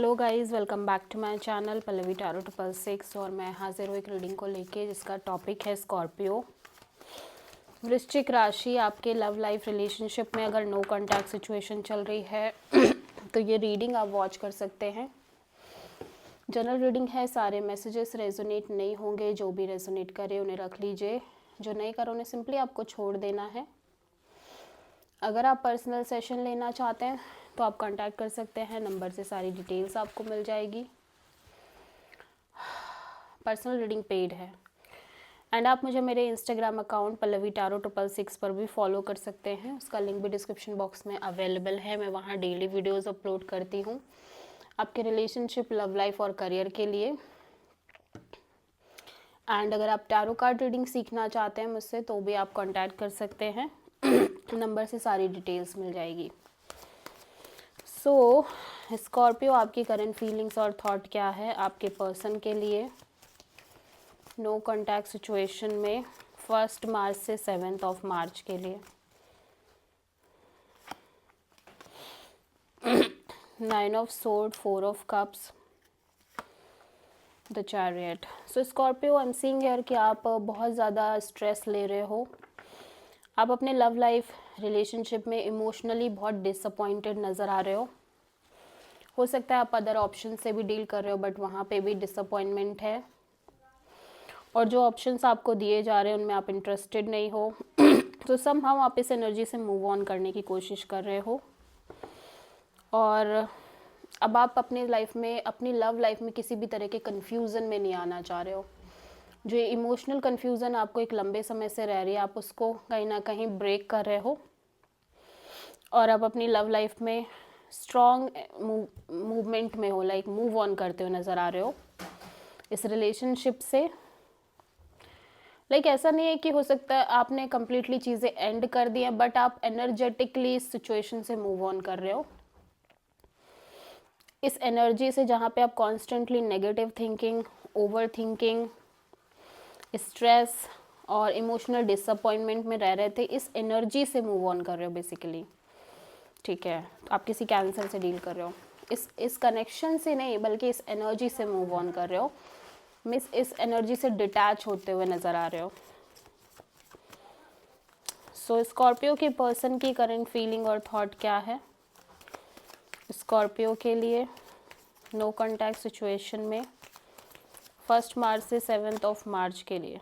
Hello guys, welcome back to my channel Pallavi tarot 666 और मैं हाजिर हूँ एक रीडिंग को लेके जिसका टॉपिक है स्कॉर्पियो। वृश्चिक राशि, आपके लव लाइफ रिलेशनशिप में अगर नो कांटेक्ट सिचुएशन चल रही है तो ये रीडिंग आप वॉच कर सकते हैं। जनरल रीडिंग है, सारे मैसेजेस रेजोनेट नहीं होंगे, जो भी रेजोनेट करे उन्हें रख लीजिए, जो नहीं करे उन्हें सिंपली आपको छोड़ देना है। अगर आप पर्सनल सेशन लेना चाहते हैं तो आप कांटेक्ट कर सकते हैं, नंबर से सारी डिटेल्स आपको मिल जाएगी। पर्सनल रीडिंग पेड है एंड आप मुझे मेरे इंस्टाग्राम अकाउंट पल्लवी टैरो 666 पर भी फॉलो कर सकते हैं, उसका लिंक भी डिस्क्रिप्शन बॉक्स में अवेलेबल है। मैं वहाँ डेली वीडियोस अपलोड करती हूँ आपके रिलेशनशिप, लव लाइफ और करियर के लिए। एंड अगर आप टैरो कार्ड रीडिंग सीखना चाहते हैं मुझसे तो भी आप कांटेक्ट कर सकते हैं, नंबर से सारी डिटेल्स मिल जाएगी। सो स्कॉर्पियो, आपकी करंट फीलिंग्स और थॉट क्या है आपके पर्सन के लिए नो कांटेक्ट सिचुएशन में 1 मार्च से 7 मार्च के लिए। 9 of sword, 4 of cups, the chariot. So Scorpio, I am seeing here कि आप बहुत ज़्यादा स्ट्रेस ले रहे हो। आप अपने लव लाइफ रिलेशनशिप में इमोशनली बहुत डिसअपॉइंटेड नज़र आ रहे हो सकता है आप अदर ऑप्शन से भी डील कर रहे हो बट वहाँ पे भी डिसअपॉइंटमेंट है, और जो ऑप्शंस आपको दिए जा रहे हैं उनमें आप इंटरेस्टेड नहीं हो तो समहाउ आप इस एनर्जी से मूव ऑन करने की कोशिश कर रहे हो। और अब आप अपनी लाइफ में, अपनी लव लाइफ में किसी भी तरह के कन्फ्यूज़न में नहीं आना चाह रहे हो। जो इमोशनल कन्फ्यूज़न आपको एक लंबे समय से रह रही है, आप उसको कहीं ना कहीं ब्रेक कर रहे हो और अब अपनी लव लाइफ में स्ट्रॉन्ग मूवमेंट में हो, लाइक मूव ऑन करते हुए नज़र आ रहे हो इस रिलेशनशिप से। लाइक ऐसा नहीं है कि हो सकता है आपने कम्प्लीटली चीज़ें एंड कर दी हैं, बट आप एनर्जेटिकली इस सिचुएशन से मूव ऑन कर रहे हो। इस एनर्जी से जहाँ पे आप constantly negative thinking, over thinking, stress और इमोशनल डिसअपॉइंटमेंट में रह रहे थे, इस एनर्जी से मूव ऑन कर रहे हो बेसिकली। ठीक है, तो आप किसी कैंसर से डील कर रहे हो, इस कनेक्शन से नहीं बल्कि इस एनर्जी से मूव ऑन कर रहे हो, इस एनर्जी से डिटैच होते हुए नज़र आ रहे हो। सो स्कॉर्पियो के पर्सन की करंट फीलिंग और थॉट क्या है स्कॉर्पियो के लिए नो कांटेक्ट सिचुएशन में 1 मार्च से 7 मार्च के लिए।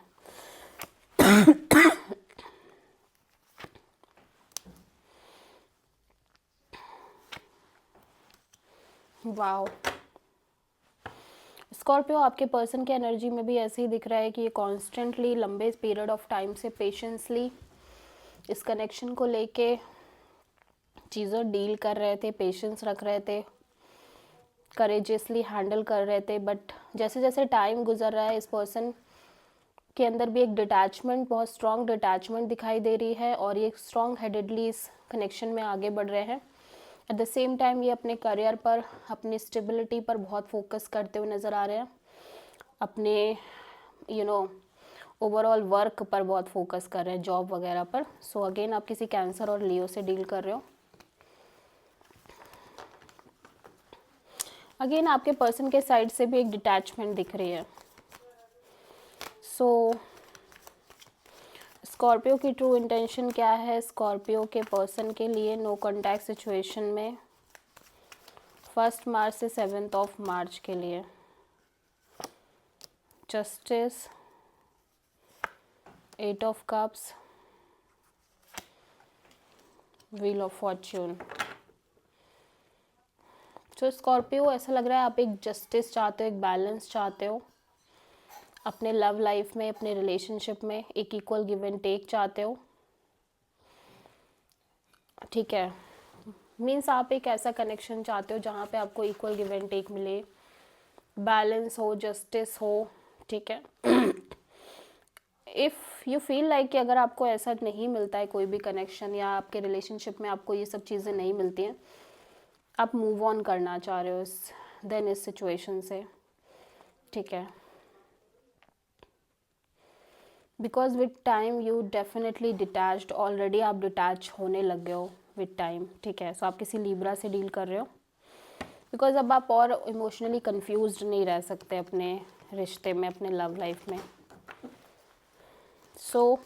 वाओ, स्कॉर्पियो, आपके पर्सन के एनर्जी में भी ऐसे ही दिख रहा है कि ये कॉन्स्टेंटली लंबे पीरियड ऑफ टाइम से पेशेंसली इस कनेक्शन को लेके चीज़ें डील कर रहे थे, पेशेंस रख रहे थे, करेजियसली हैंडल कर रहे थे। बट जैसे जैसे टाइम गुजर रहा है इस पर्सन के अंदर भी एक डिटैचमेंट, बहुत स्ट्रॉन्ग डिटैचमेंट दिखाई दे रही है और ये स्ट्रॉन्ग हेडेडली इस कनेक्शन में आगे बढ़ रहे हैं। एट द सेम टाइम ये अपने करियर पर, अपनी स्टेबिलिटी पर बहुत फोकस करते हुए नज़र आ रहे हैं, अपने ओवरऑल वर्क पर बहुत फोकस कर रहे हैं, जॉब वगैरह पर। सो अगेन आप किसी कैंसर और लियो से डील कर रहे हो। अगेन आपके पर्सन के साइड से भी एक डिटैचमेंट दिख रही है। सो स्कॉर्पियो की ट्रू इंटेंशन क्या है स्कॉर्पियो के पर्सन के लिए नो कांटेक्ट सिचुएशन में 1 मार्च से 7 मार्च के लिए। Justice, 8 of cups, wheel of Fortune. तो स्कॉर्पियो, ऐसा लग रहा है आप एक जस्टिस चाहते हो, एक बैलेंस चाहते हो अपने लव लाइफ में, अपने रिलेशनशिप में, एक इक्वल गिव एंड टेक चाहते हो। ठीक है, मीन्स आप एक ऐसा कनेक्शन चाहते हो जहाँ पे आपको इक्वल गिव एंड टेक मिले, बैलेंस हो, जस्टिस हो। ठीक है, इफ़ यू फील लाइक कि अगर आपको ऐसा नहीं मिलता है कोई भी कनेक्शन, या आपके रिलेशनशिप में आपको ये सब चीज़ें नहीं मिलती हैं, आप मूव ऑन करना चाह रहे हो इस सिचुएशन से। ठीक है, because with time you definitely detached, already आप डिटैच होने लग गए हो विद टाइम। ठीक है, सो आप किसी लिब्रा से डील कर रहे हो बिकॉज अब आप और इमोशनली कंफ्यूज्ड नहीं रह सकते अपने रिश्ते में, अपने लव लाइफ में। सो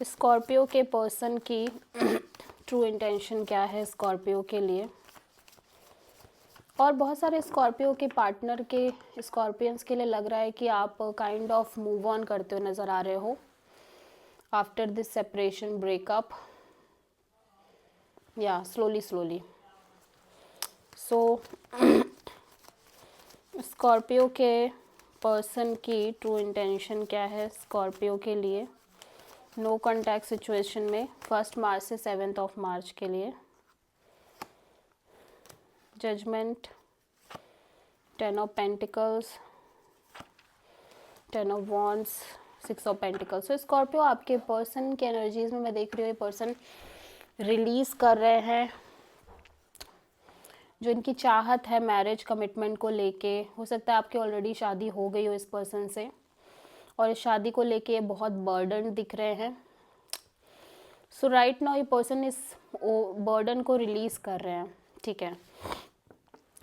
स्कॉर्पियो के पर्सन की ट्रू इंटेंशन क्या है स्कॉर्पियो के लिए, और बहुत सारे स्कॉर्पियो के पार्टनर के स्कॉर्पियंस के लिए लग रहा है कि आप काइंड ऑफ मूव ऑन करते हुए नज़र आ रहे हो आफ्टर दिस सेपरेशन ब्रेकअप, या स्लोली। सो स्कॉर्पियो के पर्सन की ट्रू इंटेंशन क्या है स्कॉर्पियो के लिए नो कॉन्टैक्ट सिचुएशन में 1 मार्च से 7 मार्च के लिए। Judgement, 10 of pentacles, 10 of wands, 6 of pentacles. So Scorpio आपके पर्सन के एनर्जीज में मैं देख रही हूँ ये पर्सन रिलीज़ कर रहे हैं जो इनकी चाहत है मैरिज कमिटमेंट को लेके। हो सकता है आपकी ऑलरेडी शादी हो गई हो इस पर्सन से, और इस शादी को लेके ये बहुत बर्डन दिख रहे हैं। सो राइट नाउ ये पर्सन इस बर्डन को रिलीज़ कर रहे हैं, ठीक है,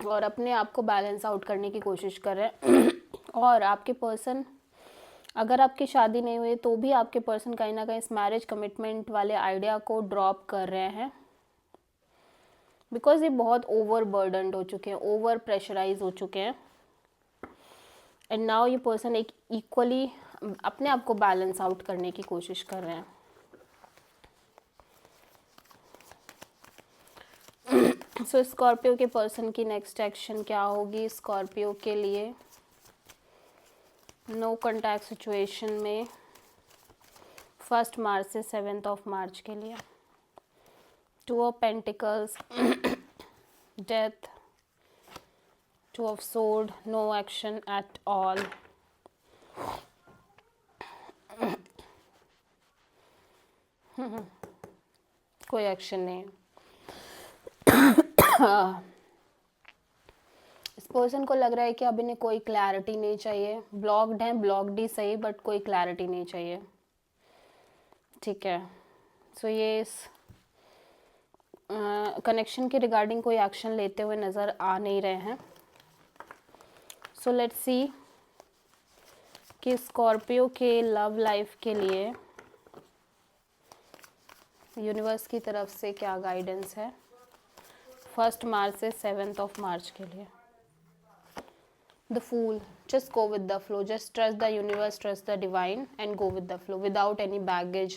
और अपने आप को बैलेंस आउट करने की कोशिश कर रहे हैं। और आपके पर्सन, अगर आपकी शादी नहीं हुई तो भी आपके पर्सन कहीं ना कहीं इस मैरिज कमिटमेंट वाले आइडिया को ड्रॉप कर रहे हैं, बिकॉज ये बहुत ओवर बर्डनड हो चुके हैं, ओवर प्रेशराइज हो चुके हैं। एंड नाउ ये पर्सन एक इक्वली अपने आप को बैलेंस आउट करने की कोशिश कर रहे हैं। सो स्कॉर्पियो के पर्सन की नेक्स्ट एक्शन क्या होगी स्कॉर्पियो के लिए नो कॉन्टैक्ट सिचुएशन में 1 मार्च से 7 मार्च के लिए। 2 of pentacles, death, 2 of sword, no action at all. कोई एक्शन नहीं। इस पर्सन को लग रहा है कि अब इन्हें कोई क्लैरिटी नहीं चाहिए। ब्लॉक्ड हैं, ब्लॉक्ड ही सही, बट कोई क्लैरिटी नहीं चाहिए, ठीक है। सो ये इस कनेक्शन के रिगार्डिंग कोई एक्शन लेते हुए नज़र आ नहीं रहे हैं। सो लेट्स सी कि स्कॉर्पियो के लव लाइफ के लिए यूनिवर्स की तरफ से क्या गाइडेंस है 1 मार्च से 7 मार्च के लिए। The Fool, just go with the flow, just trust the universe, trust the divine and go with the flow without any baggage.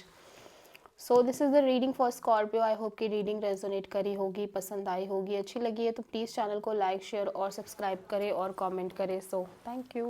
So this is the reading for Scorpio. I hope कि reading resonate करी होगी, पसंद आई होगी, अच्छी लगी है तो please channel को लाइक, शेयर और सब्सक्राइब करें और कमेंट करें। So thank you.